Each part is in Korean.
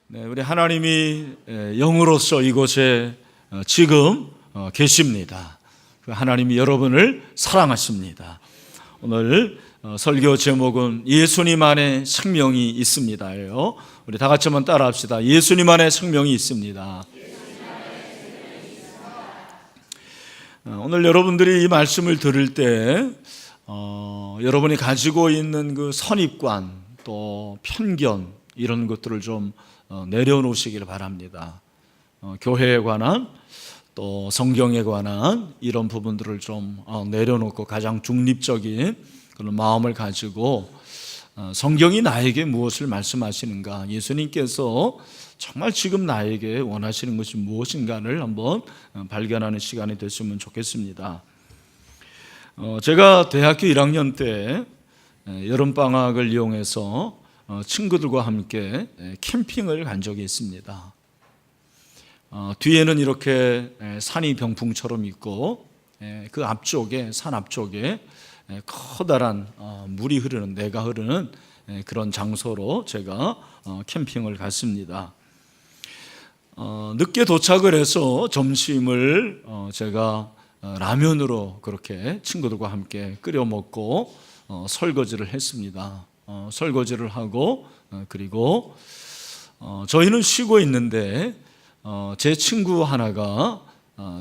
네, 우리 하나님이 영으로서 이곳에 지금 계십니다. 하나님이 여러분을 사랑하십니다. 오늘 설교 제목은 예수님 안에 생명이 있습니다예요. 우리 다 같이 한번 따라합시다. 예수님 안에 생명이 있습니다. 오늘 여러분들이 이 말씀을 들을 때 여러분이 가지고 있는 그 선입관 또 편견 이런 것들을 좀 내려놓으시기를 바랍니다. 교회에 관한 또 성경에 관한 이런 부분들을 좀 내려놓고 가장 중립적인 그런 마음을 가지고 성경이 나에게 무엇을 말씀하시는가, 예수님께서 정말 지금 나에게 원하시는 것이 무엇인가를 한번 발견하는 시간이 됐으면 좋겠습니다. 제가 대학교 1학년 때 여름방학을 이용해서 친구들과 함께 캠핑을 간 적이 있습니다. 뒤에는 이렇게 산이 병풍처럼 있고 그 앞쪽에, 산 앞쪽에 커다란 물이 흐르는, 내가 흐르는 그런 장소로 제가 캠핑을 갔습니다. 늦게 도착을 해서 점심을 제가 라면으로 그렇게 친구들과 함께 끓여 먹고 설거지를 했습니다. 설거지를 하고 그리고 저희는 쉬고 있는데 제 친구 하나가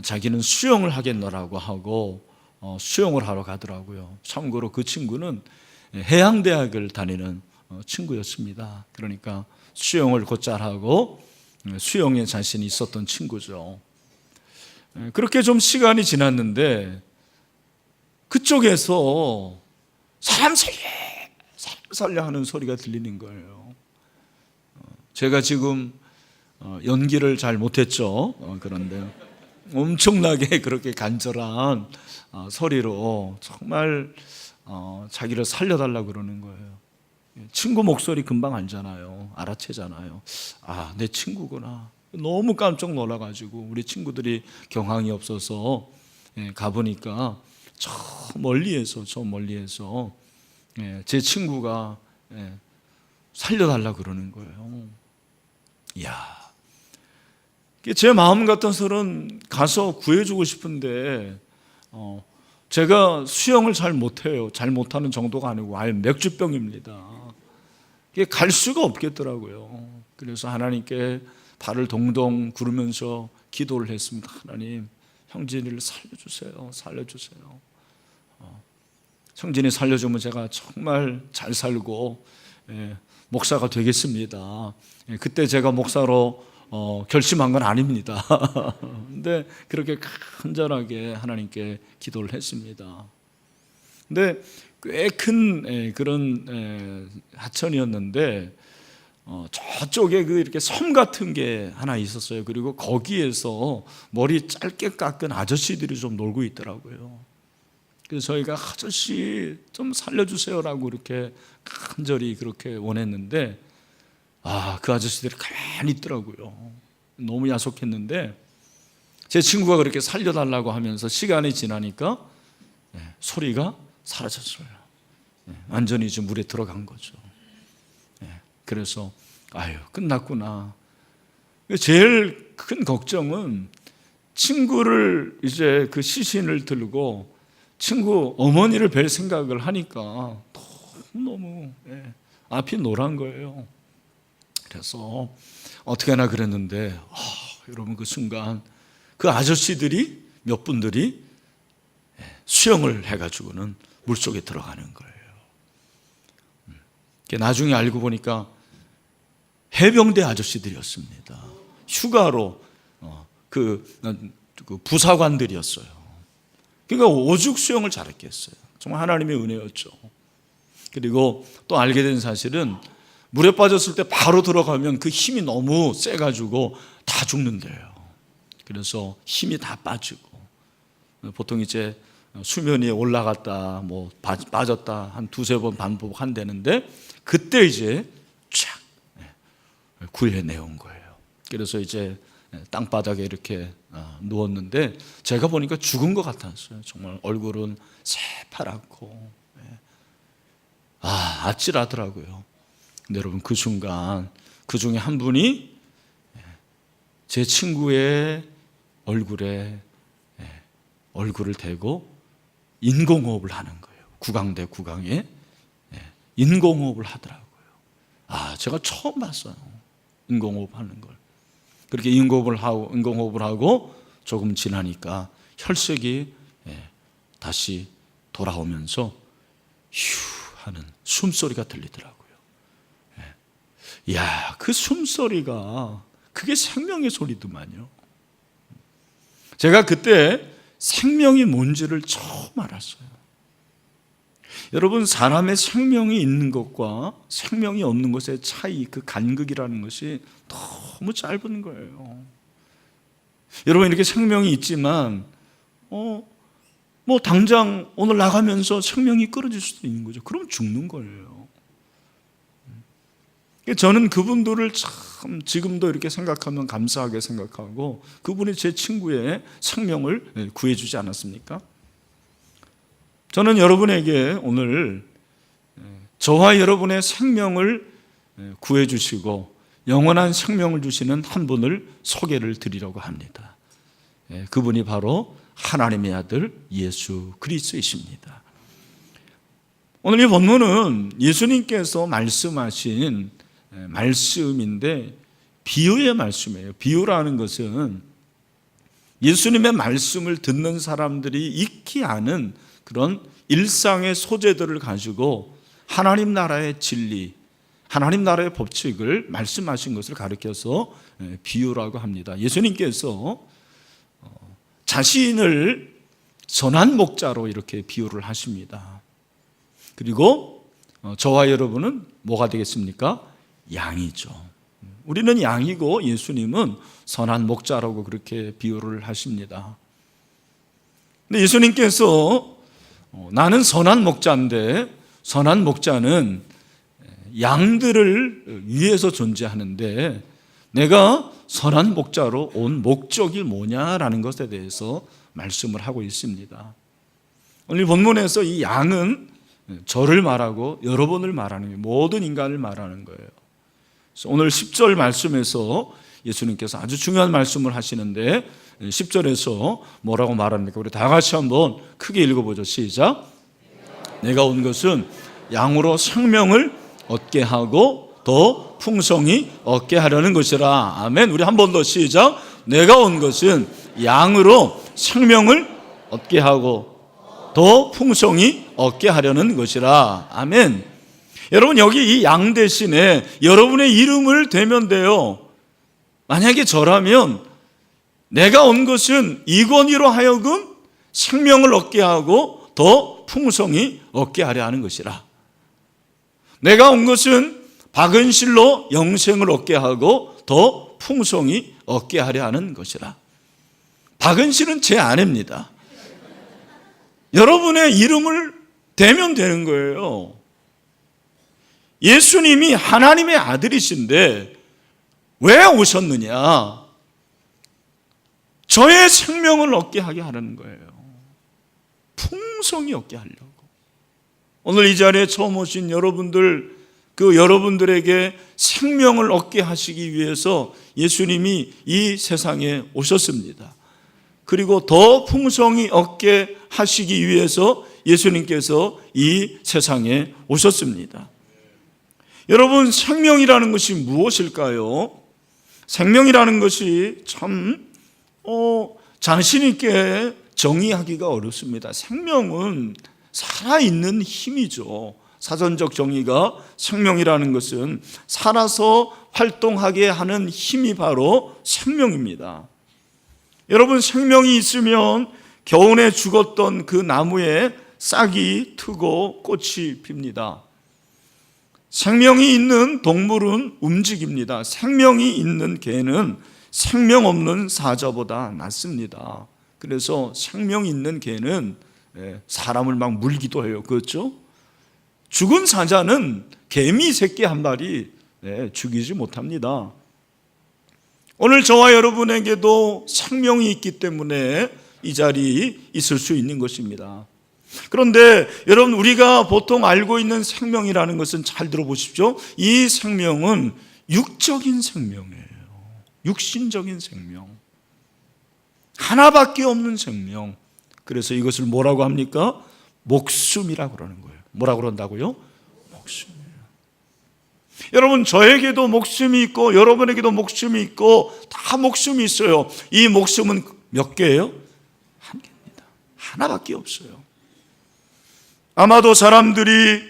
자기는 수영을 하겠노라고 하고 수영을 하러 가더라고요. 참고로 그 친구는 해양대학을 다니는 친구였습니다. 그러니까 수영을 곧잘 하고 수영에 자신이 있었던 친구죠. 그렇게 좀 시간이 지났는데 그쪽에서 사람 살려 하는 소리가 들리는 거예요. 제가 지금 연기를 잘 못했죠. 그런데 엄청나게 그렇게 간절한 소리로 정말 자기를 살려달라고 그러는 거예요. 친구 목소리 금방 알잖아요. 알아채잖아요. 아, 내 친구구나. 너무 깜짝 놀라가지고 우리 친구들이 경황이 없어서 가보니까 저 멀리에서 제 친구가 살려달라고 그러는 거예요. 이야, 제 마음 같아서는 가서 구해주고 싶은데 제가 수영을 잘 못해요. 잘 못하는 정도가 아니고 아예 맥주병입니다. 갈 수가 없겠더라고요. 그래서 하나님께 발을 동동 구르면서 기도를 했습니다. 하나님, 형진이를 살려주세요. 형진이 살려주면 제가 정말 잘 살고 목사가 되겠습니다. 그때 제가 목사로 결심한 건 아닙니다. 근데 그렇게 간절하게 하나님께 기도를 했습니다. 근데 꽤 큰 그런 하천이었는데 저쪽에 이렇게 섬 같은 게 하나 있었어요. 그리고 거기에서 머리 짧게 깎은 아저씨들이 좀 놀고 있더라고요. 그래서 저희가 아저씨 좀 살려주세요라고 이렇게 간절히 그렇게 원했는데 그 아저씨들이 가만히 있더라고요. 너무 야속했는데 제 친구가 그렇게 살려달라고 하면서 시간이 지나니까 소리가 사라졌어요. 완전히 이제 물에 들어간 거죠. 그래서 끝났구나. 제일 큰 걱정은 친구를 이제 그 시신을 들고 친구 어머니를 뵐 생각을 하니까 너무 앞이 노란 거예요. 그래서 어떻게 하나 그랬는데 여러분, 그 순간 그 아저씨들이 몇 분들이 수영을 해가지고는 물속에 들어가는 거예요. 나중에 알고 보니까 해병대 아저씨들이었습니다. 휴가로 그 부사관들이었어요. 그러니까 오죽 수영을 잘했겠어요. 정말 하나님의 은혜였죠. 그리고 또 알게 된 사실은 물에 빠졌을 때 바로 들어가면 그 힘이 너무 세가지고 다 죽는데요. 그래서 힘이 다 빠지고 보통 이제 수면 위에 올라갔다 빠졌다 한 두세 번 반복한다는데 그때 이제 쫙 구해내온 거예요. 그래서 이제 땅바닥에 이렇게 누웠는데 제가 보니까 죽은 것 같았어요. 정말 얼굴은 새파랗고 아찔하더라고요. 근데 여러분, 그 순간 그 중에 한 분이 제 친구의 얼굴에 얼굴을 대고 인공호흡을 하는 거예요. 구강대 구강에 인공호흡을 하더라고요. 제가 처음 봤어요. 인공호흡 하는 걸. 그렇게 인공호흡을 하고 조금 지나니까 혈색이 다시 돌아오면서 휴 하는 숨소리가 들리더라고요. 이야, 그 숨소리가 그게 생명의 소리더만요. 제가 그때 생명이 뭔지를 처음 알았어요. 여러분, 사람의 생명이 있는 것과 생명이 없는 것의 차이, 그 간극이라는 것이 너무 짧은 거예요. 여러분, 이렇게 생명이 있지만 당장 오늘 나가면서 생명이 끊어질 수도 있는 거죠. 그럼 죽는 거예요. 저는 그분들을 참 지금도 이렇게 생각하면 감사하게 생각하고, 그분이 제 친구의 생명을 구해주지 않았습니까? 저는 여러분에게 오늘 저와 여러분의 생명을 구해주시고 영원한 생명을 주시는 한 분을 소개를 드리려고 합니다. 그분이 바로 하나님의 아들 예수 그리스도이십니다. 오늘 이 본문은 예수님께서 말씀하신 말씀인데 비유의 말씀이에요. 비유라는 것은 예수님의 말씀을 듣는 사람들이 익히 아는 그런 일상의 소재들을 가지고 하나님 나라의 진리, 하나님 나라의 법칙을 말씀하신 것을 가리켜서 비유라고 합니다. 예수님께서 자신을 선한 목자로 이렇게 비유를 하십니다. 그리고 저와 여러분은 뭐가 되겠습니까? 양이죠. 우리는 양이고 예수님은 선한 목자라고 그렇게 비유를 하십니다. 근데 예수님께서 나는 선한 목자인데, 선한 목자는 양들을 위해서 존재하는데 내가 선한 목자로 온 목적이 뭐냐라는 것에 대해서 말씀을 하고 있습니다. 오늘 본문에서 이 양은 저를 말하고 여러분을 말하는 거예요. 모든 인간을 말하는 거예요. 그래서 오늘 10절 말씀에서 예수님께서 아주 중요한 말씀을 하시는데 10절에서 뭐라고 말합니까? 우리 다 같이 한번 크게 읽어보죠. 시작. 내가 온 것은 양으로 생명을 얻게 하고 더 풍성히 얻게 하려는 것이라. 아멘. 우리 한 번 더 시작. 내가 온 것은 양으로 생명을 얻게 하고 더 풍성히 얻게 하려는 것이라. 아멘. 여러분, 여기 이 양 대신에 여러분의 이름을 대면 돼요. 만약에 저라면 내가 온 것은 이건희로 하여금 생명을 얻게 하고 더 풍성히 얻게 하려 하는 것이라. 내가 온 것은 박은실로 영생을 얻게 하고 더 풍성히 얻게 하려 하는 것이라. 박은실은 제 아내입니다. 여러분의 이름을 대면 되는 거예요. 예수님이 하나님의 아들이신데 왜 오셨느냐? 저의 생명을 얻게 하게 하는 거예요. 풍성히 얻게 하려고. 오늘 이 자리에 처음 오신 여러분들, 그 여러분들에게 생명을 얻게 하시기 위해서 예수님이 이 세상에 오셨습니다. 그리고 더 풍성히 얻게 하시기 위해서 예수님께서 이 세상에 오셨습니다. 여러분, 생명이라는 것이 무엇일까요? 생명이라는 것이 참 자신 있게 정의하기가 어렵습니다. 생명은 살아있는 힘이죠. 사전적 정의가 생명이라는 것은 살아서 활동하게 하는 힘이 바로 생명입니다. 여러분, 생명이 있으면 겨우내 죽었던 그 나무에 싹이 트고 꽃이 핍니다. 생명이 있는 동물은 움직입니다. 생명이 있는 개는 생명 없는 사자보다 낫습니다. 그래서 생명 있는 개는 사람을 막 물기도 해요. 그렇죠? 죽은 사자는 개미 새끼 한 마리 죽이지 못합니다. 오늘 저와 여러분에게도 생명이 있기 때문에 이 자리에 있을 수 있는 것입니다. 그런데 여러분, 우리가 보통 알고 있는 생명이라는 것은 잘 들어보십시오. 이 생명은 육적인 생명이에요. 육신적인 생명, 하나밖에 없는 생명. 그래서 이것을 뭐라고 합니까? 목숨이라고 그러는 거예요. 뭐라고 그런다고요? 목숨이에요. 여러분, 저에게도 목숨이 있고 여러분에게도 목숨이 있고 다 목숨이 있어요. 이 목숨은 몇 개예요? 한 개입니다. 하나밖에 없어요. 아마도 사람들이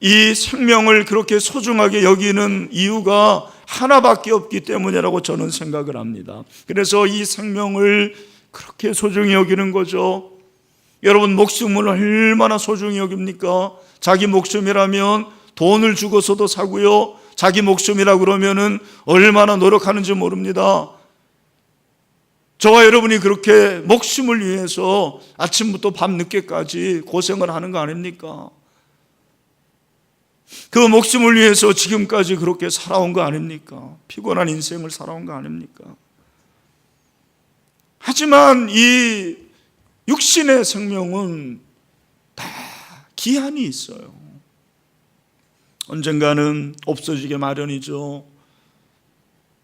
이 생명을 그렇게 소중하게 여기는 이유가 하나밖에 없기 때문이라고 저는 생각을 합니다. 그래서 이 생명을 그렇게 소중히 여기는 거죠. 여러분, 목숨을 얼마나 소중히 여깁니까? 자기 목숨이라면 돈을 주고서도 사고요, 자기 목숨이라 그러면은 얼마나 노력하는지 모릅니다. 저와 여러분이 그렇게 목숨을 위해서 아침부터 밤늦게까지 고생을 하는 거 아닙니까? 그 목숨을 위해서 지금까지 그렇게 살아온 거 아닙니까? 피곤한 인생을 살아온 거 아닙니까? 하지만 이 육신의 생명은 다 기한이 있어요. 언젠가는 없어지게 마련이죠.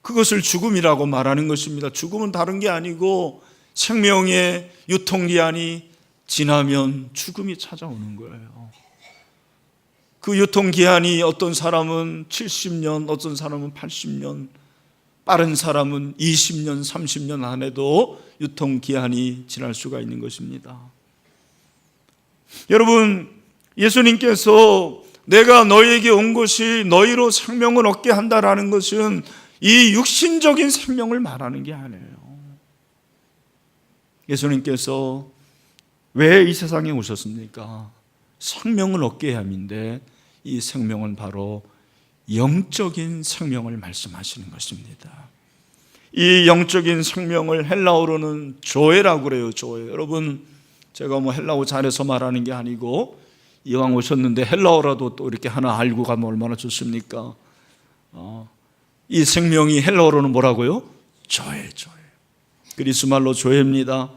그것을 죽음이라고 말하는 것입니다. 죽음은 다른 게 아니고 생명의 유통기한이 지나면 죽음이 찾아오는 거예요. 그 유통기한이 어떤 사람은 70년, 어떤 사람은 80년, 빠른 사람은 20년, 30년 안에도 유통기한이 지날 수가 있는 것입니다. 여러분, 예수님께서 내가 너희에게 온 것이 너희로 생명을 얻게 한다라는 것은 이 육신적인 생명을 말하는 게 아니에요. 예수님께서 왜 이 세상에 오셨습니까? 생명을 얻게 함인데 이 생명은 바로 영적인 생명을 말씀하시는 것입니다. 이 영적인 생명을 헬라어로는 조에라고 그래요. 조에. 여러분, 제가 뭐 헬라어 잘해서 말하는 게 아니고 이왕 오셨는데 헬라어라도 또 이렇게 하나 알고 가면 얼마나 좋습니까? 이 생명이 헬라어로는 뭐라고요? 조에, 조에. 그리스말로 조에입니다.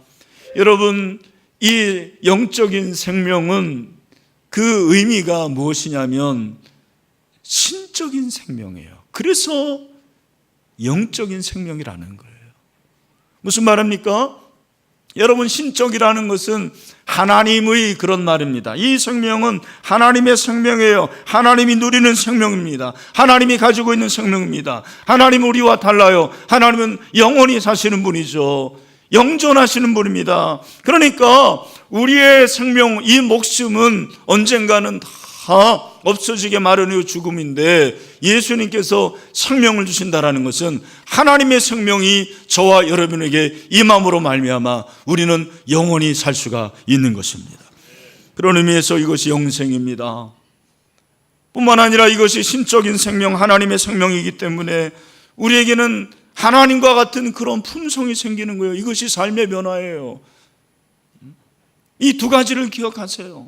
여러분, 이 영적인 생명은 그 의미가 무엇이냐면 신적인 생명이에요. 그래서 영적인 생명이라는 거예요. 무슨 말입니까? 여러분, 신적이라는 것은 하나님의 그런 말입니다. 이 생명은 하나님의 생명이에요. 하나님이 누리는 생명입니다. 하나님이 가지고 있는 생명입니다. 하나님은 우리와 달라요. 하나님은 영원히 사시는 분이죠. 영존하시는 분입니다. 그러니까 우리의 생명, 이 목숨은 언젠가는 다 없어지게 마련이요 죽음인데 예수님께서 생명을 주신다라는 것은 하나님의 생명이 저와 여러분에게 임함으로 말미암아 우리는 영원히 살 수가 있는 것입니다. 그런 의미에서 이것이 영생입니다. 뿐만 아니라 이것이 신적인 생명, 하나님의 생명이기 때문에 우리에게는 하나님과 같은 그런 품성이 생기는 거예요. 이것이 삶의 변화예요. 이 두 가지를 기억하세요.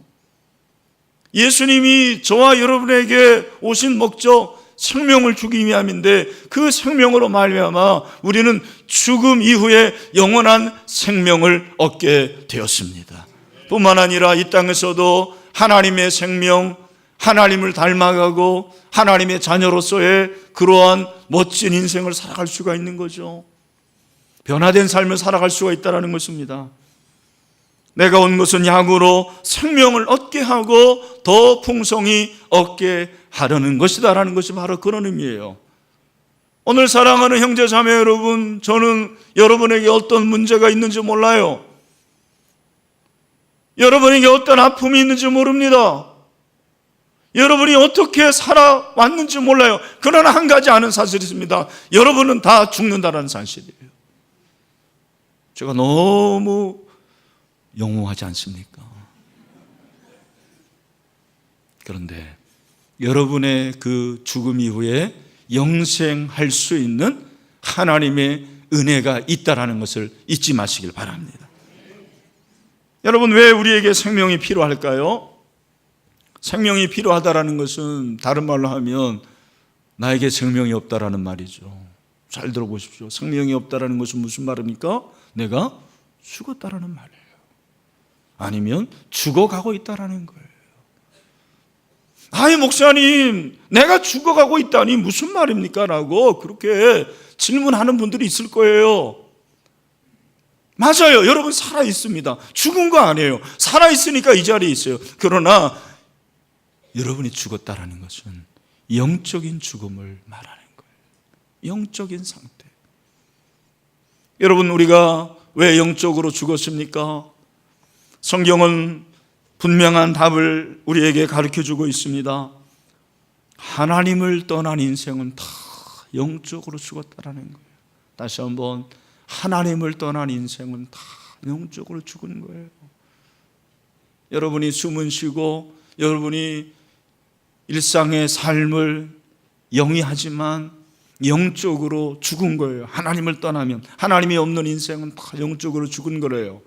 예수님이 저와 여러분에게 오신 목적, 생명을 주기 위함인데 그 생명으로 말미암아 우리는 죽음 이후에 영원한 생명을 얻게 되었습니다. 뿐만 아니라 이 땅에서도 하나님의 생명, 하나님을 닮아가고 하나님의 자녀로서의 그러한 멋진 인생을 살아갈 수가 있는 거죠. 변화된 삶을 살아갈 수가 있다는 것입니다. 내가 온 것은 양으로 생명을 얻게 하고 더 풍성히 얻게 하려는 것이다라는 것이 바로 그런 의미예요. 오늘 사랑하는 형제 자매 여러분, 저는 여러분에게 어떤 문제가 있는지 몰라요. 여러분에게 어떤 아픔이 있는지 모릅니다. 여러분이 어떻게 살아왔는지 몰라요. 그러나 한 가지 아는 사실이 있습니다. 여러분은 다 죽는다는 사실이에요. 제가 너무 영롱하지 않습니까? 그런데 여러분의 그 죽음 이후에 영생할 수 있는 하나님의 은혜가 있다는 것을 잊지 마시길 바랍니다. 여러분, 왜 우리에게 생명이 필요할까요? 생명이 필요하다는 것은 다른 말로 하면 나에게 생명이 없다라는 말이죠. 잘 들어보십시오. 생명이 없다라는 것은 무슨 말입니까? 내가 죽었다라는 말이에요. 아니면 죽어가고 있다라는 거예요. 아이 목사님, 내가 죽어가고 있다니 무슨 말입니까? 라고 그렇게 질문하는 분들이 있을 거예요. 맞아요. 여러분 살아 있습니다. 죽은 거 아니에요. 살아 있으니까 이 자리에 있어요. 그러나 여러분이 죽었다라는 것은 영적인 죽음을 말하는 거예요. 영적인 상태. 여러분, 우리가 왜 영적으로 죽었습니까? 성경은 분명한 답을 우리에게 가르쳐주고 있습니다. 하나님을 떠난 인생은 다 영적으로 죽었다라는 거예요. 다시 한번, 하나님을 떠난 인생은 다 영적으로 죽은 거예요. 여러분이 숨을 쉬고 여러분이 일상의 삶을 영위하지만 영적으로 죽은 거예요. 하나님을 떠나면, 하나님이 없는 인생은 다 영적으로 죽은 거래요.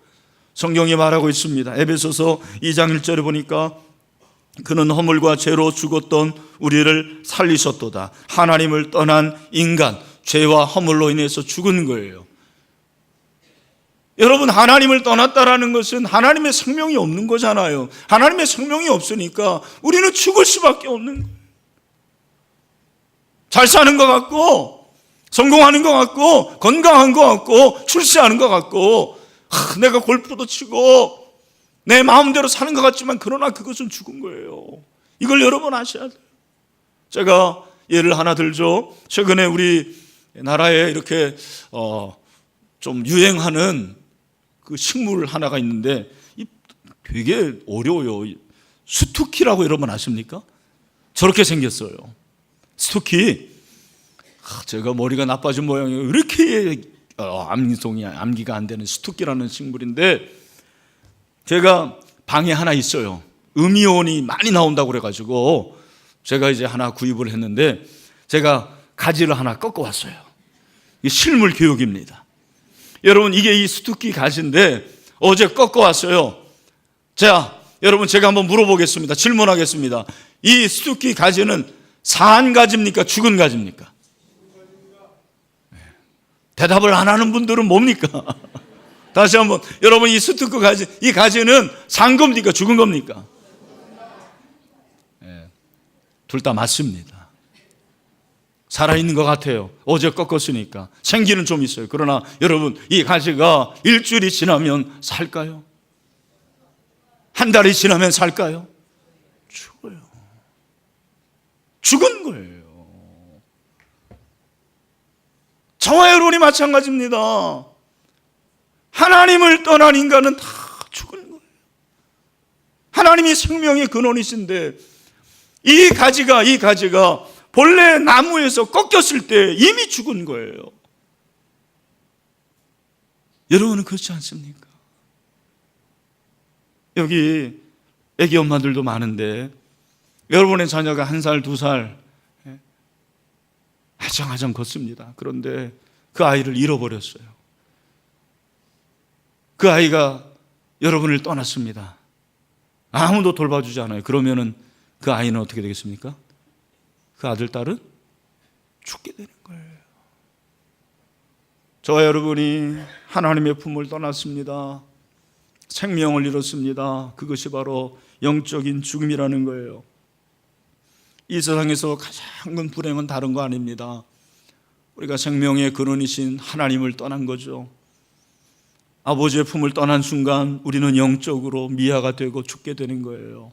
성경이 말하고 있습니다. 에베소서 2장 1절에 보니까 그는 허물과 죄로 죽었던 우리를 살리셨도다. 하나님을 떠난 인간, 죄와 허물로 인해서 죽은 거예요. 여러분, 하나님을 떠났다라는 것은 하나님의 생명이 없는 거잖아요. 하나님의 생명이 없으니까 우리는 죽을 수밖에 없는 거예요. 잘 사는 것 같고, 성공하는 것 같고, 건강한 것 같고, 출세하는 것 같고, 내가 골프도 치고 내 마음대로 사는 것 같지만 그러나 그것은 죽은 거예요. 이걸 여러분 아셔야 돼요. 제가 예를 하나 들죠. 최근에 우리 나라에 이렇게 좀 유행하는 그 식물 하나가 있는데 되게 어려워요. 스투키라고 여러분 아십니까? 저렇게 생겼어요. 스투키. 제가 머리가 나빠진 모양이에요. 이렇게 암기가 안 되는 스투키라는 식물인데, 제가 방에 하나 있어요. 음이온이 많이 나온다고 그래가지고 제가 이제 하나 구입을 했는데, 제가 가지를 하나 꺾어 왔어요. 이게 실물 교육입니다. 여러분, 이게 이 스투키 가지인데 어제 꺾어 왔어요. 자, 여러분, 제가 한번 물어보겠습니다. 질문하겠습니다. 이 스투키 가지는 산 가지입니까? 죽은 가지입니까? 대답을 안 하는 분들은 뭡니까? 다시 한번, 여러분, 이 스투키 가지, 이 가지는 산 겁니까? 죽은 겁니까? 네, 둘 다 맞습니다. 살아있는 것 같아요. 어제 꺾었으니까 생기는 좀 있어요. 그러나 여러분, 이 가지가 일주일이 지나면 살까요? 한 달이 지나면 살까요? 죽어요. 죽은 거예요. 저와 여러분이 마찬가지입니다. 하나님을 떠난 인간은 다 죽은 거예요. 하나님이 생명의 근원이신데 이 가지가 본래 나무에서 꺾였을 때 이미 죽은 거예요. 여러분은 그렇지 않습니까? 여기 애기 엄마들도 많은데 여러분의 자녀가 1살, 2살 하정하정 걷습니다. 그런데 그 아이를 잃어버렸어요. 그 아이가 여러분을 떠났습니다. 아무도 돌봐주지 않아요. 그러면은 그 아이는 어떻게 되겠습니까? 그 아들, 딸은 죽게 되는 거예요. 저와 여러분이 하나님의 품을 떠났습니다. 생명을 잃었습니다. 그것이 바로 영적인 죽음이라는 거예요. 이 세상에서 가장 큰 불행은 다른 거 아닙니다. 우리가 생명의 근원이신 하나님을 떠난 거죠. 아버지의 품을 떠난 순간 우리는 영적으로 미아가 되고 죽게 되는 거예요.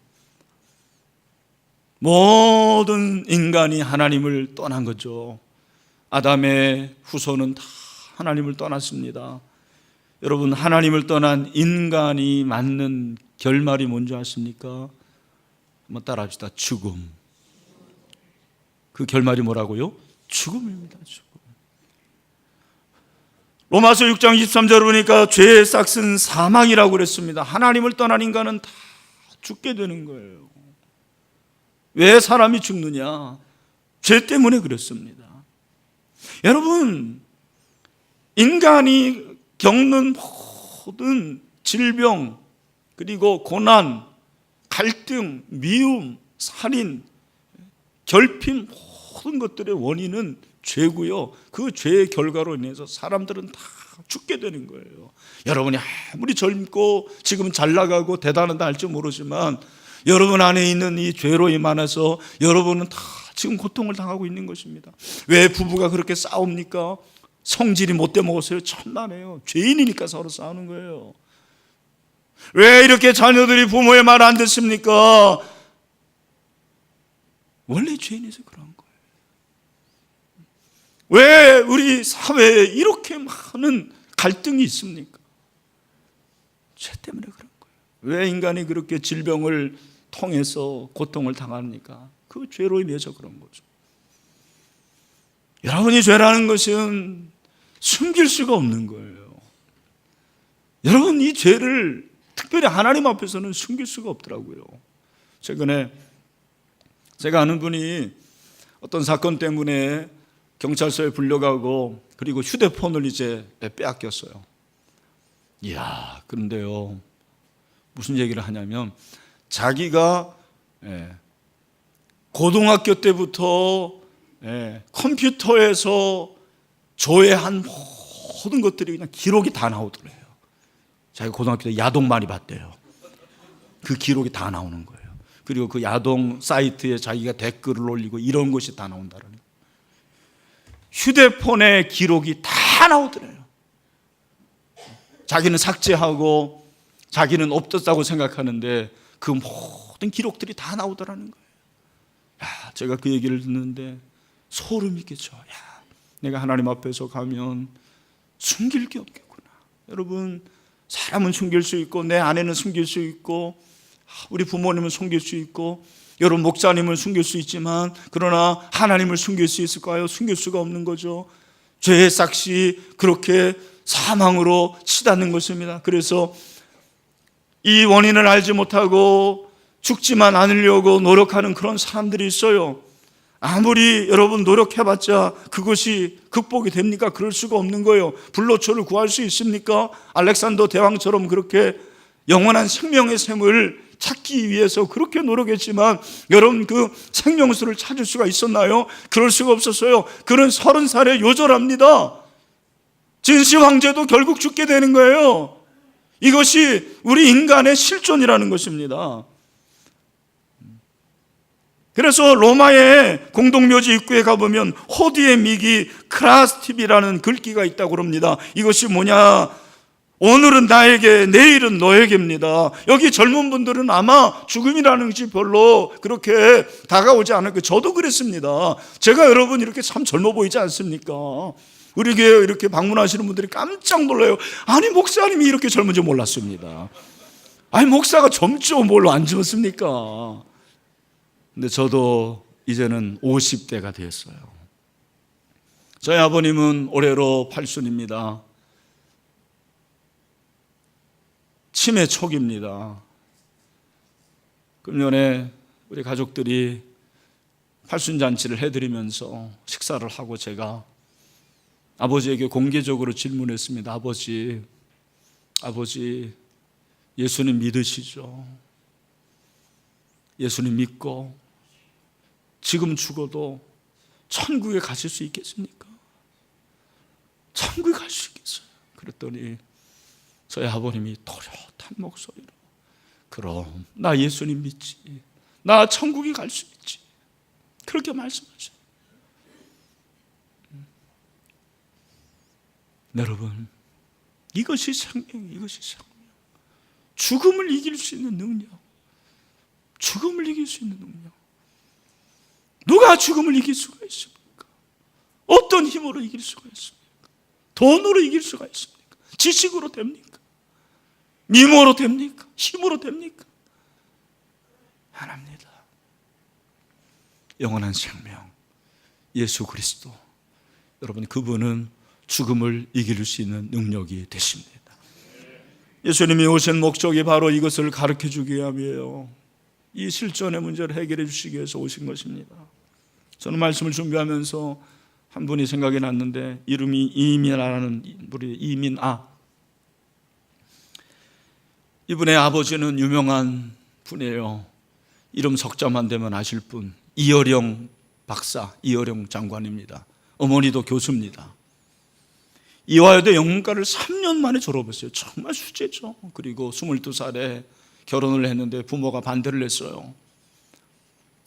모든 인간이 하나님을 떠난 거죠. 아담의 후손은 다 하나님을 떠났습니다. 여러분, 하나님을 떠난 인간이 맞는 결말이 뭔지 아십니까? 한번 따라합시다. 죽음. 그 결말이 뭐라고요? 죽음입니다. 죽음. 로마서 6장 23절을 보니까 죄의 싹은 사망이라고 그랬습니다. 하나님을 떠난 인간은 다 죽게 되는 거예요. 왜 사람이 죽느냐? 죄 때문에 그렇습니다. 여러분, 인간이 겪는 모든 질병, 그리고 고난, 갈등, 미움, 살인, 결핍, 모든 것들의 원인은 죄고요. 그 죄의 결과로 인해서 사람들은 다 죽게 되는 거예요. 여러분이 아무리 젊고 지금 잘 나가고 대단하다 할지 모르지만 여러분 안에 있는 이 죄로 인해서 여러분은 다 지금 고통을 당하고 있는 것입니다. 왜 부부가 그렇게 싸웁니까? 성질이 못돼 먹었어요. 천만에요. 죄인이니까 서로 싸우는 거예요. 왜 이렇게 자녀들이 부모의 말 안 듣습니까? 원래 죄인에서 그런 거예요. 왜 우리 사회에 이렇게 많은 갈등이 있습니까? 죄 때문에 그런 거예요. 왜 인간이 그렇게 질병을 통해서 고통을 당합니까? 그 죄로 인해서 그런 거죠. 여러분이 죄라는 것은 숨길 수가 없는 거예요. 여러분 이 죄를 특별히 하나님 앞에서는 숨길 수가 없더라고요. 최근에 제가 아는 분이 어떤 사건 때문에 경찰서에 불려가고 그리고 휴대폰을 이제 빼앗겼어요. 이야, 그런데요, 무슨 얘기를 하냐면 자기가 고등학교 때부터 컴퓨터에서 조회한 모든 것들이 그냥 기록이 다 나오더래요. 자기가 고등학교 때 야동 많이 봤대요. 그 기록이 다 나오는 거예요. 그리고 그 야동 사이트에 자기가 댓글을 올리고 이런 것이 다 나온다는 거예요. 휴대폰에 기록이 다 나오더래요. 자기는 삭제하고 자기는 없었다고 생각하는데 그 모든 기록들이 다 나오더라는 거예요. 야, 제가 그 얘기를 듣는데 소름이 끼쳐. 야, 내가 하나님 앞에서 가면 숨길 게 없겠구나. 여러분, 사람은 숨길 수 있고 내 아내는 숨길 수 있고 우리 부모님은 숨길 수 있고 여러분 목사님을 숨길 수 있지만 그러나 하나님을 숨길 수 있을까요? 숨길 수가 없는 거죠. 죄의 싹이 그렇게 사망으로 치닫는 것입니다. 그래서 이 원인을 알지 못하고 죽지만 않으려고 노력하는 그런 사람들이 있어요. 아무리 여러분 노력해봤자 그것이 극복이 됩니까? 그럴 수가 없는 거예요. 불로초를 구할 수 있습니까? 알렉산더 대왕처럼 그렇게 영원한 생명의 샘을 찾기 위해서 그렇게 노력했지만 여러분 그 생명수를 찾을 수가 있었나요? 그럴 수가 없었어요. 그는 30살에 요절합니다. 진시 황제도 결국 죽게 되는 거예요. 이것이 우리 인간의 실존이라는 것입니다. 그래서 로마의 공동묘지 입구에 가보면 호디의 미기 크라스티비라는 글귀가 있다고 합니다. 이것이 뭐냐? 오늘은 나에게 내일은 너에게입니다. 여기 젊은 분들은 아마 죽음이라는 것이 별로 그렇게 다가오지 않을 거예요. 저도 그랬습니다. 제가 여러분 이렇게 참 젊어 보이지 않습니까? 우리 교회 이렇게 방문하시는 분들이 깜짝 놀라요. 아니 목사님이 이렇게 젊은지 몰랐습니다. 아니 목사가 젊죠. 뭘로 안 젊었습니까? 근데 저도 이제는 50대가 됐어요. 저희 아버님은 올해로 80입니다. 치매 초기입니다. 금년에 우리 가족들이 팔순잔치를 해드리면서 식사를 하고 제가 아버지에게 공개적으로 질문했습니다. 아버지, 예수님 믿으시죠? 예수님 믿고 지금 죽어도 천국에 가실 수 있겠습니까? 천국에 갈 수 있겠어요? 그랬더니 저희 아버님이 또렷한 목소리로 그럼 나 예수님 믿지, 나 천국에 갈 수 있지, 그렇게 말씀하셔요. 여러분, 이것이 생명, 이것이 생명. 죽음을 이길 수 있는 능력, 죽음을 이길 수 있는 능력. 누가 죽음을 이길 수가 있습니까? 어떤 힘으로 이길 수가 있습니까? 돈으로 이길 수가 있습니까? 지식으로 됩니까? 미모로 됩니까? 힘으로 됩니까? 안 합니다. 영원한 생명 예수 그리스도, 여러분 그분은 죽음을 이길 수 있는 능력이 되십니다. 예수님이 오신 목적이 바로 이것을 가르쳐주기 위함이에요. 이 실존의 문제를 해결해 주시기 위해서 오신 것입니다. 저는 말씀을 준비하면서 한 분이 생각이 났는데 이름이 이민아라는 우리 이민아, 이분의 아버지는 유명한 분이에요. 이름 석자만 되면 아실 분, 이어령 박사, 이어령 장관입니다. 어머니도 교수입니다. 이화여대 영문과를 3년 만에 졸업했어요. 정말 수재죠. 그리고 22살에 결혼을 했는데 부모가 반대를 했어요.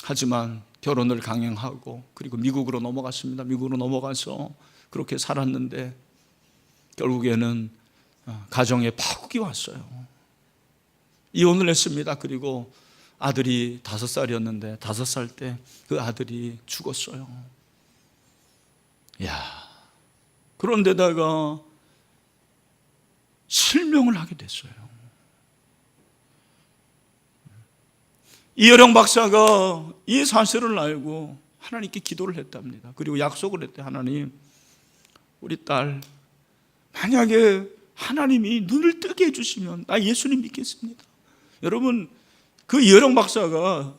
하지만 결혼을 강행하고 그리고 미국으로 넘어갔습니다. 미국으로 넘어가서 그렇게 살았는데 결국에는 가정에 파국이 왔어요. 이혼을 했습니다. 그리고 아들이 5살이었는데 5살 때 그 아들이 죽었어요. 그런데다가 실명을 하게 됐어요. 이여령 박사가 이 사실을 알고 하나님께 기도를 했답니다. 그리고 약속을 했대. 하나님, 우리 딸 만약에 하나님이 눈을 뜨게 해주시면 나 예수님 믿겠습니다. 여러분, 그 이여령 박사가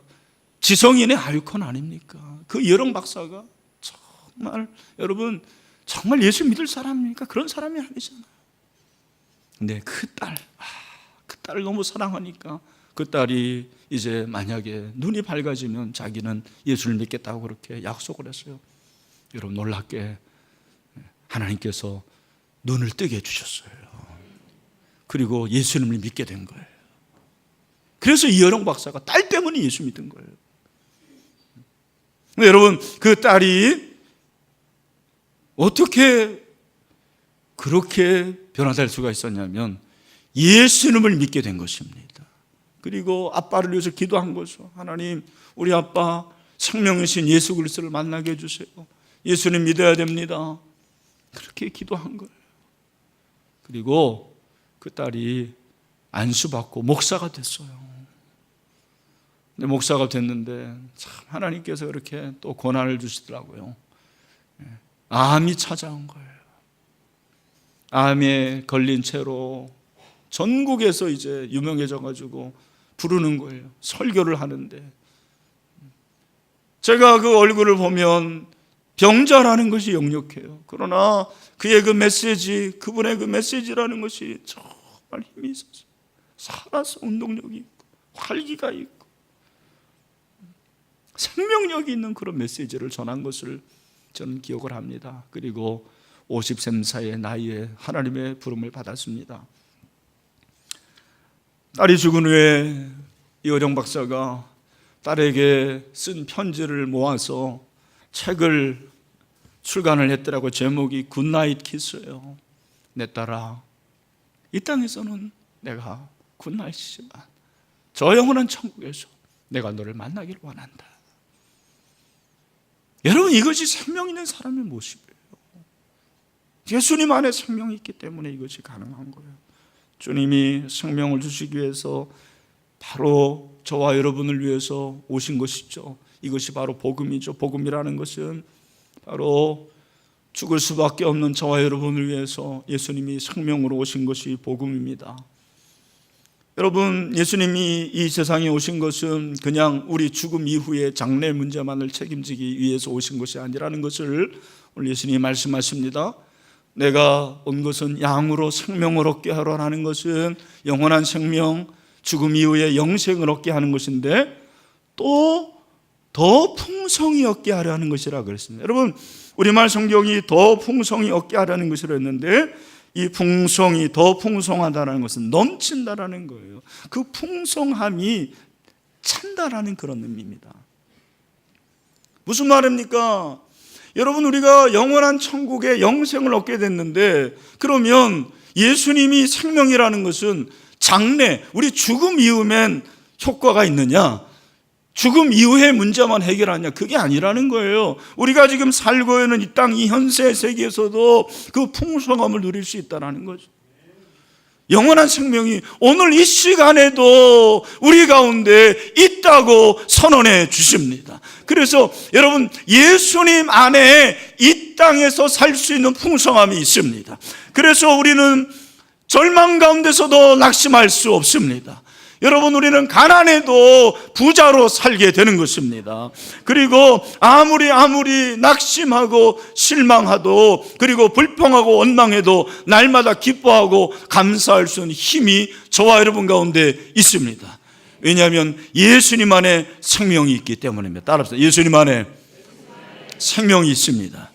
지성인의 아이콘 아닙니까? 그 이여령 박사가 정말 여러분 정말 예수 믿을 사람입니까? 그런 사람이 아니잖아요. 근데 그 딸을 너무 사랑하니까 그 딸이 이제 만약에 눈이 밝아지면 자기는 예수를 믿겠다고 그렇게 약속을 했어요. 여러분 놀랍게 하나님께서 눈을 뜨게 해주셨어요. 그리고 예수님을 믿게 된 거예요. 그래서 이여령 박사가 딸 때문에 예수 믿은 거예요. 여러분, 그 딸이 어떻게 그렇게 변화될 수가 있었냐면 예수님을 믿게 된 것입니다. 그리고 아빠를 위해서 기도한 거죠. 하나님, 우리 아빠 생명이신 예수 그리스도를 만나게 해주세요. 예수님 믿어야 됩니다. 그렇게 기도한 거예요. 그리고 그 딸이 안수받고 목사가 됐어요. 근데 목사가 됐는데 참 하나님께서 그렇게 또 고난을 주시더라고요. 암이 찾아온 거예요. 암에 걸린 채로 전국에서 이제 유명해져 가지고 부르는 거예요. 설교를 하는데 제가 그 얼굴을 보면 병자라는 것이 역력해요. 그러나 그의 그 메시지, 그분의 그 메시지라는 것이 정말 힘이 있었어요. 살아서 운동력이 있고 활기가 있고 생명력이 있는 그런 메시지를 전한 것을 저는 기억을 합니다. 그리고 53세의 나이에 하나님의 부름을 받았습니다. 딸이 죽은 후에 이여령 박사가 딸에게 쓴 편지를 모아서 책을 출간을 했더라고. 제목이 굿나잇 키스예요. 내 딸아, 이 땅에서는 내가 굿나잇이지만 저 영원한 천국에서 내가 너를 만나기를 원한다. 여러분, 이것이 생명 있는 사람의 모습이에요. 예수님 안에 생명이 있기 때문에 이것이 가능한 거예요. 주님이 생명을 주시기 위해서 바로 저와 여러분을 위해서 오신 것이죠. 이것이 바로 복음이죠. 복음이라는 것은 바로 죽을 수밖에 없는 저와 여러분을 위해서 예수님이 생명으로 오신 것이 복음입니다. 여러분, 예수님이 이 세상에 오신 것은 그냥 우리 죽음 이후의 장래 문제만을 책임지기 위해서 오신 것이 아니라는 것을 오늘 예수님이 말씀하십니다. 내가 온 것은 양으로 생명을 얻게 하려는 것은 영원한 생명, 죽음 이후에 영생을 얻게 하는 것인데 또 더 풍성히 얻게 하려는 것이라 그랬습니다. 여러분, 우리말 성경이 더 풍성히 얻게 하려는 것이라 했는데 이 풍성이 더 풍성하다는 것은 넘친다라는 거예요. 그 풍성함이 찬다라는 그런 의미입니다. 무슨 말입니까? 여러분, 우리가 영원한 천국의 영생을 얻게 됐는데 그러면 예수님이 생명이라는 것은 장래, 우리 죽음 이후엔 효과가 있느냐? 죽음 이후의 문제만 해결하냐? 그게 아니라는 거예요. 우리가 지금 살고 있는 이 땅, 이 현세 세계에서도 그 풍성함을 누릴 수 있다는 거죠. 영원한 생명이 오늘 이 시간에도 우리 가운데 있다고 선언해 주십니다. 그래서 여러분, 예수님 안에 이 땅에서 살 수 있는 풍성함이 있습니다. 그래서 우리는 절망 가운데서도 낙심할 수 없습니다. 여러분, 우리는 가난해도 부자로 살게 되는 것입니다. 그리고 아무리 낙심하고 실망하도 그리고 불평하고 원망해도 날마다 기뻐하고 감사할 수 있는 힘이 저와 여러분 가운데 있습니다. 왜냐하면 예수님 안에 생명이 있기 때문입니다. 따라합시다. 예수님 안에 생명이 있습니다.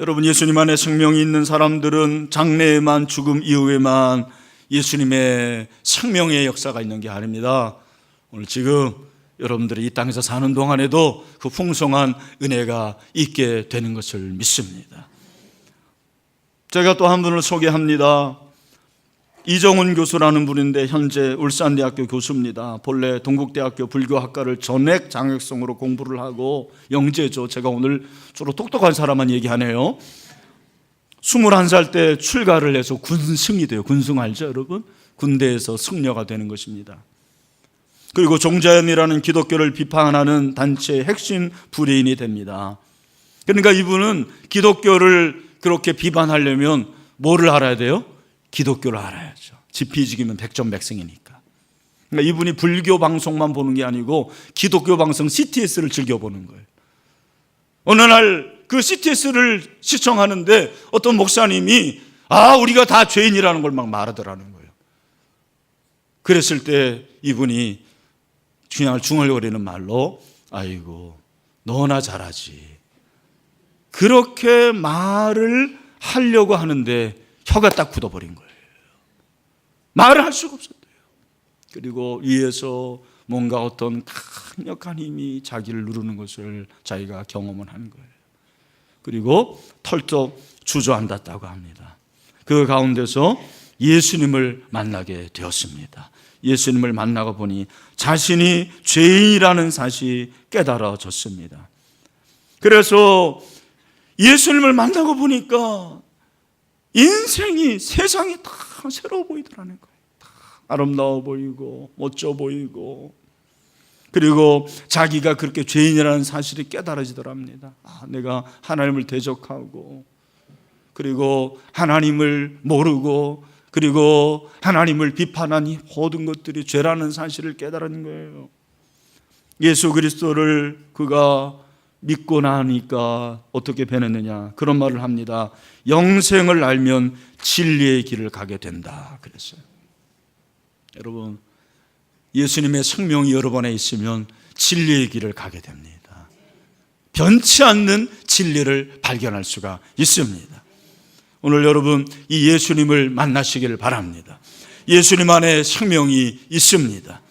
여러분, 예수님 안에 생명이 있는 사람들은 장래에만, 죽음 이후에만 예수님의 생명의 역사가 있는 게 아닙니다. 오늘 지금 여러분들이 이 땅에서 사는 동안에도 그 풍성한 은혜가 있게 되는 것을 믿습니다. 제가 또 한 분을 소개합니다. 이정훈 교수라는 분인데 현재 울산대학교 교수입니다. 본래 동국대학교 불교학과를 전액 장학생으로 공부를 하고 영재죠. 제가 오늘 주로 똑똑한 사람만 얘기하네요. 21살 때 출가를 해서 군승이 돼요. 군승 알죠, 여러분? 군대에서 승려가 되는 것입니다. 그리고 종자연이라는 기독교를 비판하는 단체의 핵심 불의인이 됩니다. 그러니까 이분은 기독교를 그렇게 비판하려면 뭐를 알아야 돼요? 기독교를 알아야죠. 지피지기면 백전백승이니까. 그러니까 이분이 불교 방송만 보는 게 아니고 기독교 방송 CTS를 즐겨보는 거예요. 어느 날 그 CTS를 시청하는데 어떤 목사님이 우리가 다 죄인이라는 걸 막 말하더라는 거예요. 그랬을 때 이분이 그냥 중얼거리는 말로 아이고 너나 잘하지. 그렇게 말을 하려고 하는데 혀가 딱 굳어버린 거예요. 말을 할 수가 없었대요. 그리고 위에서 뭔가 어떤 강력한 힘이 자기를 누르는 것을 자기가 경험을 한 거예요. 그리고 털썩 주저앉았다고 합니다. 그 가운데서 예수님을 만나게 되었습니다. 예수님을 만나고 보니 자신이 죄인이라는 사실이 깨달아졌습니다. 그래서 예수님을 만나고 보니까 인생이, 세상이 다 새로워 보이더라는 거예요. 다 아름다워 보이고 멋져 보이고, 그리고 자기가 그렇게 죄인이라는 사실이 깨달아지더랍니다. 내가 하나님을 대적하고, 그리고 하나님을 모르고, 그리고 하나님을 비판한 이 모든 것들이 죄라는 사실을 깨달은 거예요. 예수 그리스도를 그가 믿고 나니까 어떻게 변했느냐, 그런 말을 합니다. 영생을 알면 진리의 길을 가게 된다 그랬어요. 여러분, 예수님의 생명이 여러 번에 있으면 진리의 길을 가게 됩니다. 변치 않는 진리를 발견할 수가 있습니다. 오늘 여러분 이 예수님을 만나시기를 바랍니다. 예수님 안에 생명이 있습니다.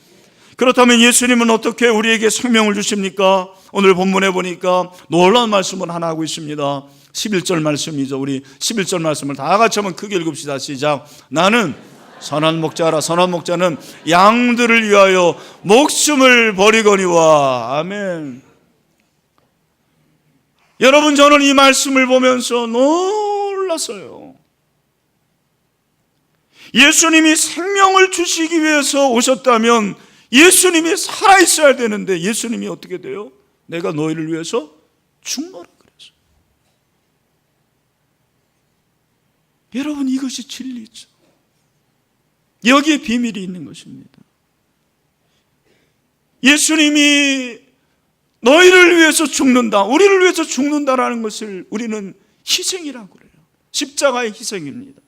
그렇다면 예수님은 어떻게 우리에게 생명을 주십니까? 오늘 본문에 보니까 놀라운 말씀을 하나 하고 있습니다. 11절 말씀이죠. 우리 11절 말씀을 다 같이 한번 크게 읽읍시다. 시작. 나는 선한 목자라. 선한 목자는 양들을 위하여 목숨을 버리거니와. 아멘. 여러분, 저는 이 말씀을 보면서 놀랐어요. 예수님이 생명을 주시기 위해서 오셨다면 예수님이 살아있어야 되는데 예수님이 어떻게 돼요? 내가 너희를 위해서 죽노라 그랬어요. 여러분, 이것이 진리죠. 여기에 비밀이 있는 것입니다. 예수님이 너희를 위해서 죽는다, 우리를 위해서 죽는다라는 것을 우리는 희생이라고 그래요. 십자가의 희생입니다.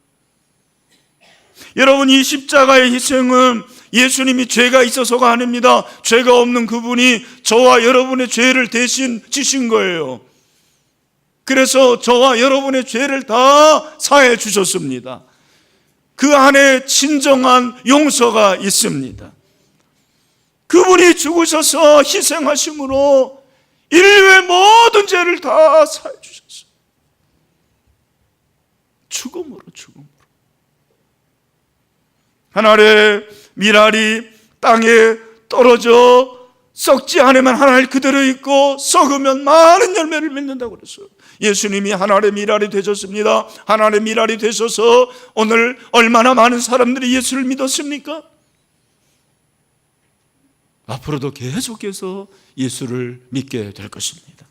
여러분, 이 십자가의 희생은 예수님이 죄가 있어서가 아닙니다. 죄가 없는 그분이 저와 여러분의 죄를 대신 지신 거예요. 그래서 저와 여러분의 죄를 다 사해 주셨습니다. 그 안에 진정한 용서가 있습니다. 그분이 죽으셔서 희생하심으로 인류의 모든 죄를 다 사해 주셨어요. 죽음으로. 하늘의 밀알이 땅에 떨어져 썩지 않으면 하늘 그대로 있고 썩으면 많은 열매를 맺는다고 그랬어요. 예수님이 하늘의 밀알이 되셨습니다. 하늘의 밀알이 되셔서 오늘 얼마나 많은 사람들이 예수를 믿었습니까? 앞으로도 계속해서 예수를 믿게 될 것입니다.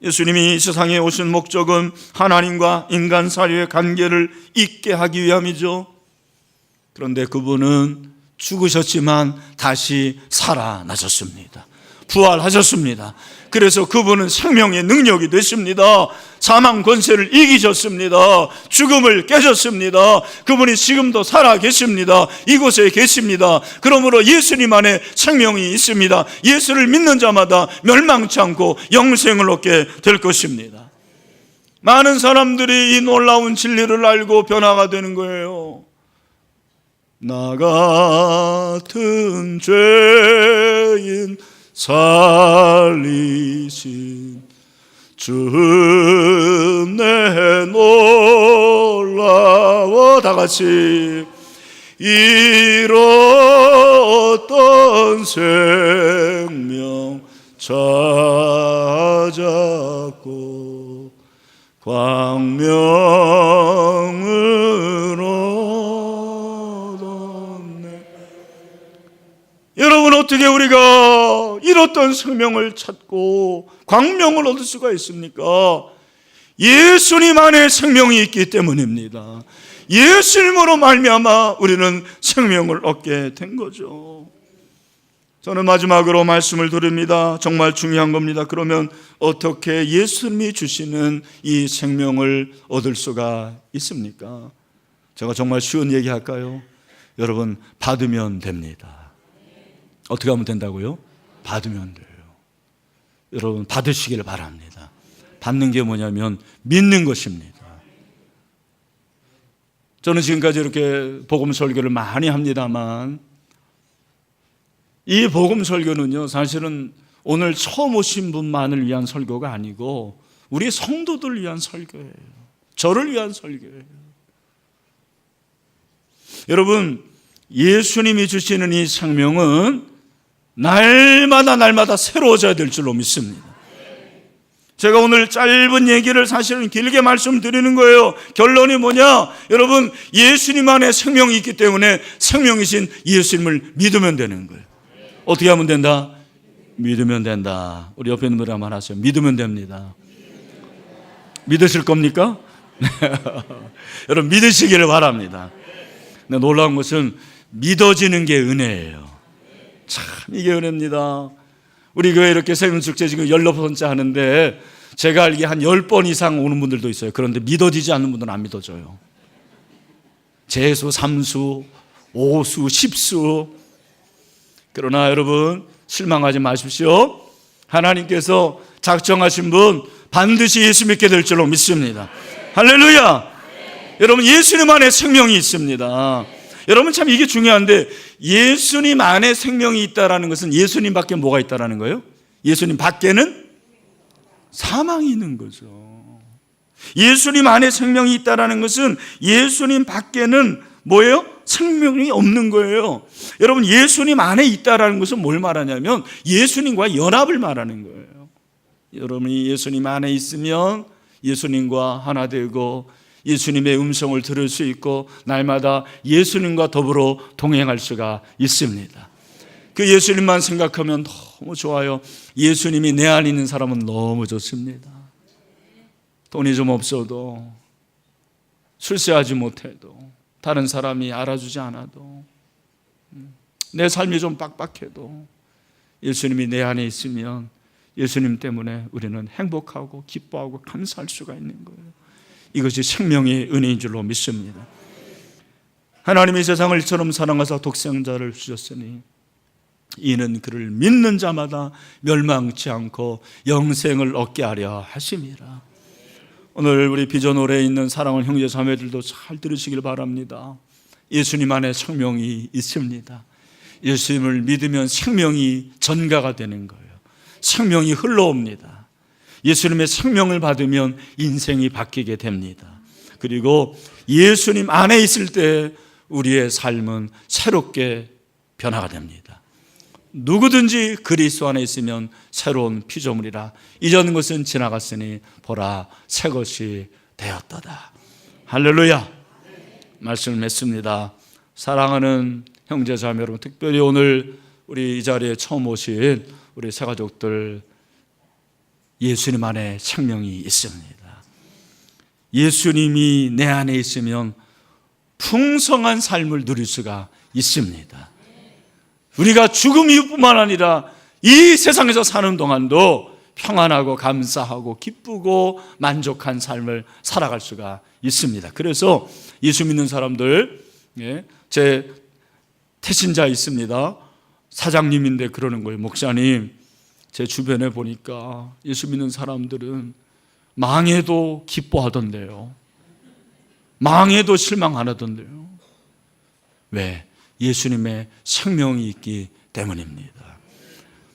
예수님이 이 세상에 오신 목적은 하나님과 인간 사이의 관계를 있게 하기 위함이죠. 그런데 그분은 죽으셨지만 다시 살아나셨습니다. 부활하셨습니다. 그래서 그분은 생명의 능력이 되십니다. 사망 권세를 이기셨습니다. 죽음을 깨셨습니다. 그분이 지금도 살아 계십니다. 이곳에 계십니다. 그러므로 예수님 안에 생명이 있습니다. 예수를 믿는 자마다 멸망치 않고 영생을 얻게 될 것입니다. 많은 사람들이 이 놀라운 진리를 알고 변화가 되는 거예요. 나 같은 죄인 살리신 주 내 놀라워 다같이 잃었던 생명 찾았고 광명을 얻었네. 여러분, 어떻게 우리가 잃었던 생명을 찾고 광명을 얻을 수가 있습니까? 예수님 안에 생명이 있기 때문입니다. 예수님으로 말미암아 우리는 생명을 얻게 된 거죠. 저는 마지막으로 말씀을 드립니다. 정말 중요한 겁니다. 그러면 어떻게 예수님이 주시는 이 생명을 얻을 수가 있습니까? 제가 정말 쉬운 얘기 할까요? 여러분, 받으면 됩니다. 어떻게 하면 된다고요? 받으면 돼요. 여러분, 받으시기를 바랍니다. 받는 게 뭐냐면 믿는 것입니다. 저는 지금까지 이렇게 복음 설교를 많이 합니다만 이 복음 설교는요, 사실은 오늘 처음 오신 분만을 위한 설교가 아니고 우리 성도들을 위한 설교예요. 저를 위한 설교예요. 여러분, 예수님이 주시는 이 생명은 날마다 새로워져야 될 줄로 믿습니다. 제가 오늘 짧은 얘기를 사실은 길게 말씀드리는 거예요. 결론이 뭐냐? 여러분, 예수님 안에 생명이 있기 때문에 생명이신 예수님을 믿으면 되는 거예요. 어떻게 하면 된다? 믿으면 된다. 우리 옆에 있는 분들 한번 하세요. 믿으면 됩니다. 믿으실 겁니까? 여러분, 믿으시기를 바랍니다. 근데 놀라운 것은 믿어지는 게 은혜예요. 참, 이게 은혜입니다. 우리 교회 이렇게 세금축제 지금 16번째 하는데 제가 알기에 한 10번 이상 오는 분들도 있어요. 그런데 믿어지지 않는 분들은 안 믿어져요. 재수, 3수, 5수, 10수. 그러나 여러분, 실망하지 마십시오. 하나님께서 작정하신 분 반드시 예수 믿게 될 줄로 믿습니다. 할렐루야. 여러분, 예수님 안에 생명이 있습니다. 여러분, 참 이게 중요한데, 예수님 안에 생명이 있다라는 것은 예수님 밖에 뭐가 있다라는 거예요? 예수님 밖에는 사망이 있는 거죠. 예수님 안에 생명이 있다라는 것은 예수님 밖에는 뭐예요? 생명이 없는 거예요. 여러분, 예수님 안에 있다라는 것은 뭘 말하냐면 예수님과 연합을 말하는 거예요. 여러분이 예수님 안에 있으면 예수님과 하나 되고 예수님의 음성을 들을 수 있고 날마다 예수님과 더불어 동행할 수가 있습니다. 그 예수님만 생각하면 너무 좋아요. 예수님이 내 안에 있는 사람은 너무 좋습니다. 돈이 좀 없어도, 출세하지 못해도, 다른 사람이 알아주지 않아도, 내 삶이 좀 빡빡해도 예수님이 내 안에 있으면 예수님 때문에 우리는 행복하고 기뻐하고 감사할 수가 있는 거예요. 이것이 생명의 은혜인 줄로 믿습니다. 하나님이 세상을 이처럼 사랑하사 독생자를 주셨으니 이는 그를 믿는 자마다 멸망치 않고 영생을 얻게 하려 하심이라. 오늘 우리 비전홀에 있는 사랑하는 형제 자매들도 잘 들으시길 바랍니다. 예수님 안에 생명이 있습니다. 예수님을 믿으면 생명이 전가가 되는 거예요. 생명이 흘러옵니다. 예수님의 생명을 받으면 인생이 바뀌게 됩니다. 그리고 예수님 안에 있을 때 우리의 삶은 새롭게 변화가 됩니다. 누구든지 그리스도 안에 있으면 새로운 피조물이라. 이전 것은 지나갔으니 보라 새 것이 되었도다. 할렐루야. 말씀을 맺습니다. 사랑하는 형제 자매 여러분, 특별히 오늘 우리 이 자리에 처음 오신 우리 새가족들, 예수님 안에 생명이 있습니다. 예수님이 내 안에 있으면 풍성한 삶을 누릴 수가 있습니다. 우리가 죽음 이후뿐만 아니라 이 세상에서 사는 동안도 평안하고 감사하고 기쁘고 만족한 삶을 살아갈 수가 있습니다. 그래서 예수 믿는 사람들, 제 태신자 있습니다. 사장님인데 그러는 거예요. 목사님, 제 주변에 보니까 예수 믿는 사람들은 망해도 기뻐하던데요. 망해도 실망 안 하던데요. 왜? 예수님의 생명이 있기 때문입니다.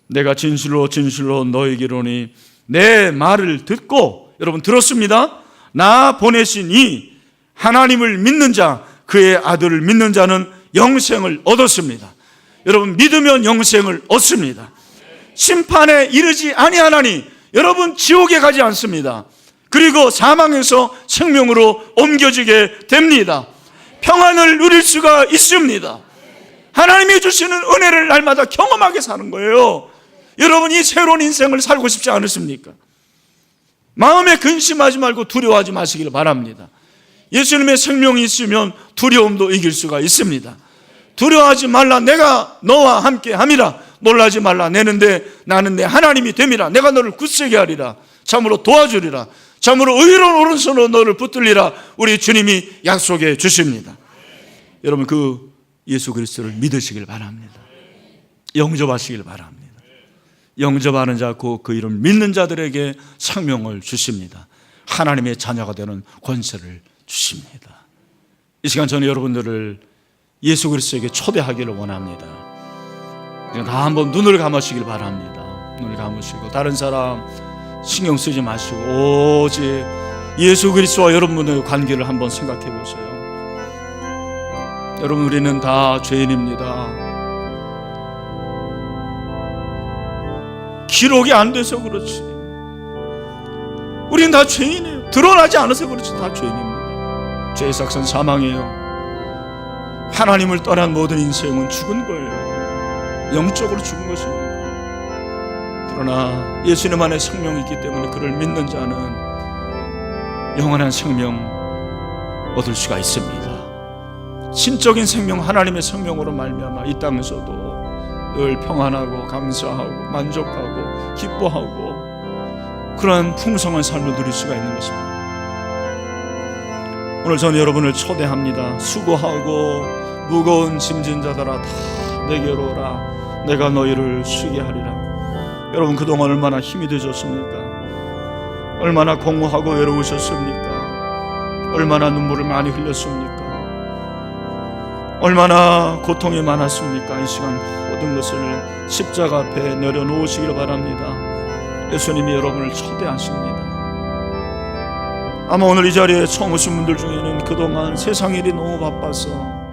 내가 진실로 진실로 너희에게 이르노니 내 말을 듣고, 여러분 들었습니다. 나 보내신 이 하나님을 믿는 자, 그의 아들을 믿는 자는 영생을 얻었습니다. 여러분 믿으면 영생을 얻습니다. 심판에 이르지 아니하나니 여러분 지옥에 가지 않습니다. 그리고 사망에서 생명으로 옮겨지게 됩니다. 평안을 누릴 수가 있습니다. 하나님이 주시는 은혜를 날마다 경험하게 사는 거예요. 여러분 이 새로운 인생을 살고 싶지 않으십니까? 마음에 근심하지 말고 두려워하지 마시길 바랍니다. 예수님의 생명이 있으면 두려움도 이길 수가 있습니다. 두려워하지 말라, 내가 너와 함께 함이라. 놀라지 말라, 나는 내 하나님이 됨이라. 내가 너를 굳세게 하리라. 참으로 도와주리라. 참으로 의로운 오른손으로 너를 붙들리라. 우리 주님이 약속해 주십니다. 여러분 그 예수 그리스도를 믿으시길 바랍니다. 영접하시길 바랍니다. 영접하는 자, 그 이름 믿는 자들에게 생명을 주십니다. 하나님의 자녀가 되는 권세를 주십니다. 이 시간 저는 여러분들을 예수 그리스도에게 초대하기를 원합니다. 다 한번 눈을 감으시길 바랍니다. 눈을 감으시고 다른 사람 신경 쓰지 마시고 오직 예수 그리스도와 여러분의 관계를 한번 생각해 보세요. 여러분 우리는 다 죄인입니다. 기록이 안 돼서 그렇지, 우리는 다 죄인이에요. 드러나지 않아서 그렇지, 다 죄인입니다. 죄의 삭은 사망이에요. 하나님을 떠난 모든 인생은 죽은 거예요. 영적으로 죽은 것입니다. 그러나 예수님 안에 생명이 있기 때문에 그를 믿는 자는 영원한 생명 얻을 수가 있습니다. 신적인 생명, 하나님의 생명으로 말미암아 이 땅에서도 늘 평안하고 감사하고 만족하고 기뻐하고 그러한 풍성한 삶을 누릴 수가 있는 것입니다. 오늘 저는 여러분을 초대합니다. 수고하고 무거운 짐진 자들아 다 내게로 오라. 내가 너희를 쉬게 하리라. 여러분 그동안 얼마나 힘이 되셨습니까? 얼마나 공허하고 외로우셨습니까? 얼마나 눈물을 많이 흘렸습니까? 얼마나 고통이 많았습니까? 이 시간 모든 것을 십자가 앞에 내려놓으시길 바랍니다. 예수님이 여러분을 초대하십니다. 아마 오늘 이 자리에 처음 오신 분들 중에는 그동안 세상 일이 너무 바빠서